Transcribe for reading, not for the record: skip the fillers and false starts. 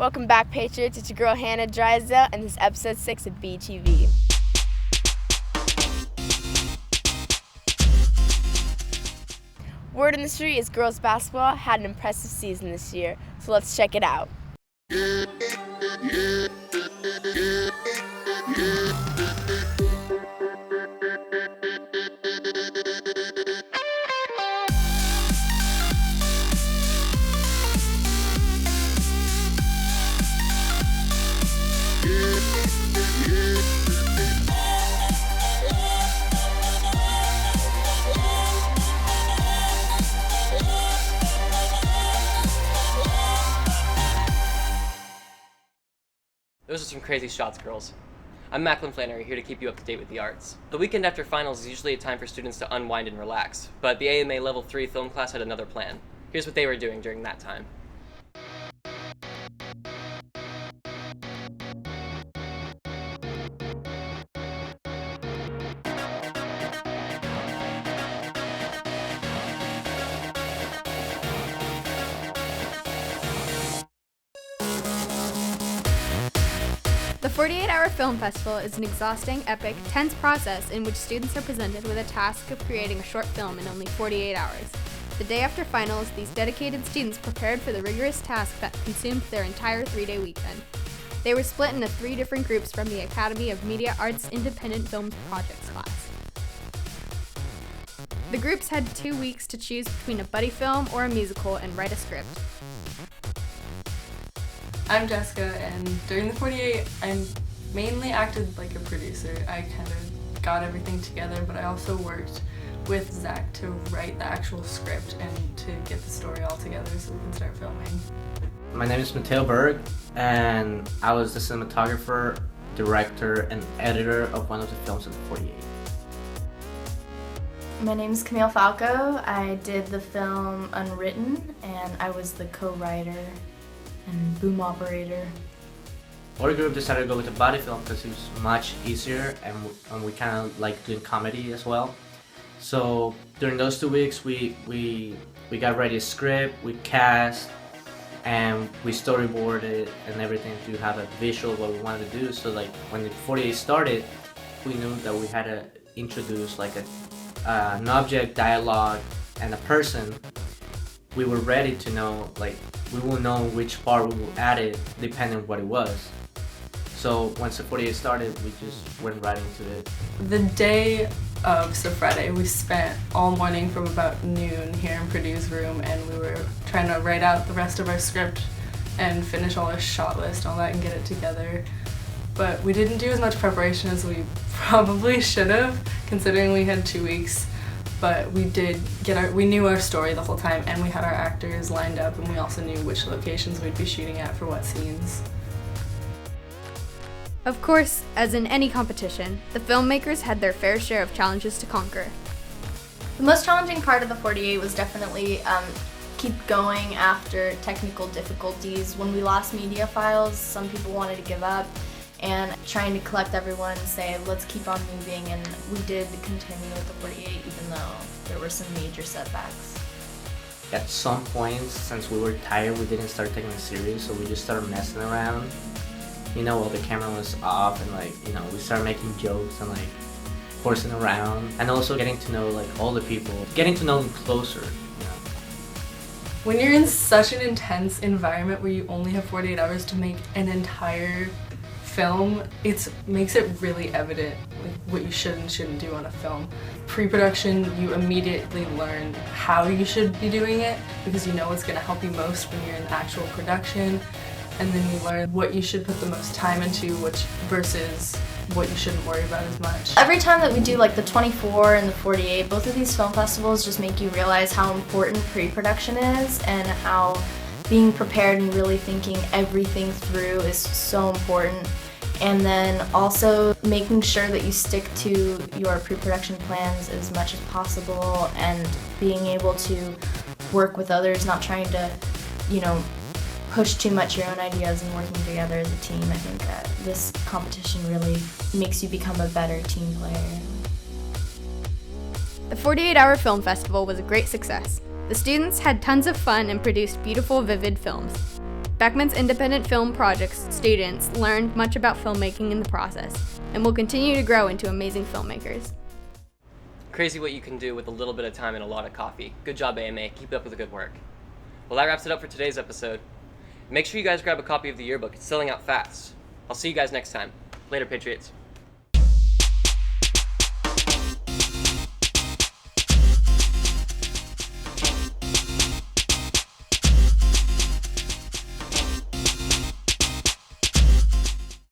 Welcome back, Patriots. It's your girl Hannah Drysdale, and this is episode 6 of BTV. Word on the street is girls basketball had an impressive season this year, so let's check it out. Those are some crazy shots, girls. I'm Macklin Flannery, here to keep you up to date with the arts. The weekend after finals is usually a time for students to unwind and relax, but the AMA Level 3 film class had another plan. Here's what they were doing during that time. The 48-hour film festival is an exhausting, epic, tense process in which students are presented with a task of creating a short film in only 48 hours. The day after finals, these dedicated students prepared for the rigorous task that consumed their entire 3-day weekend. They were split into 3 different groups from the Academy of Media Arts Independent Film Projects class. The groups had 2 weeks to choose between a buddy film or a musical and write a script. I'm Jessica, and during the 48, I mainly acted like a producer. I kind of got everything together, but I also worked with Zach to write the actual script and to get the story all together so we can start filming. My name is Mateo Berg, and I was the cinematographer, director, and editor of one of the films of the 48. My name is Camille Falco. I did the film Unwritten, and I was the co-writer and boom operator. Our group decided to go with the body film because it was much easier, and we kind of like doing comedy as well. So during those 2 weeks, we got ready a script, we cast, and we storyboarded and everything to have a visual of what we wanted to do. So like when the 48 started, we knew that we had to introduce like an object, dialogue, and a person. We were ready to know, like, we will know which part we will add it depending on what it was. So once the 48 started, we just went right into it. The day of, so Friday, we spent all morning from about noon here in Purdue's room, and we were trying to write out the rest of our script and finish all our shot list, all that, and get it together. But we didn't do as much preparation as we probably should have, considering we had 2 weeks. But we knew our story the whole time, and we had our actors lined up, and we also knew which locations we'd be shooting at for what scenes. Of course, as in any competition, the filmmakers had their fair share of challenges to conquer. The most challenging part of the 48 was definitely keep going after technical difficulties. When we lost media files, some people wanted to give up, and trying to collect everyone and say, let's keep on moving, and we did continue with the 48 even though there were some major setbacks. At some points, since we were tired, we didn't start taking it serious, so we just started messing around. While the camera was off, and we started making jokes and horsing around, and also getting to know all the people, getting to know them closer. When you're in such an intense environment where you only have 48 hours to make an entire film, it makes it really evident what you should and shouldn't do on a film. Pre-production, you immediately learn how you should be doing it because you know what's going to help you most when you're in actual production, and then you learn what you should put the most time into, versus what you shouldn't worry about as much. Every time that we do the 24 and the 48, both of these film festivals just make you realize how important pre-production is and how being prepared and really thinking everything through is so important. And then also making sure that you stick to your pre-production plans as much as possible, and being able to work with others, not trying to, push too much your own ideas and working together as a team. I think that this competition really makes you become a better team player. The 48-hour film festival was a great success. The students had tons of fun and produced beautiful, vivid films. Beckman's independent film projects students learned much about filmmaking in the process and will continue to grow into amazing filmmakers. Crazy what you can do with a little bit of time and a lot of coffee. Good job, AMA. Keep up with the good work. Well, that wraps it up for today's episode. Make sure you guys grab a copy of the yearbook. It's selling out fast. I'll see you guys next time. Later, Patriots.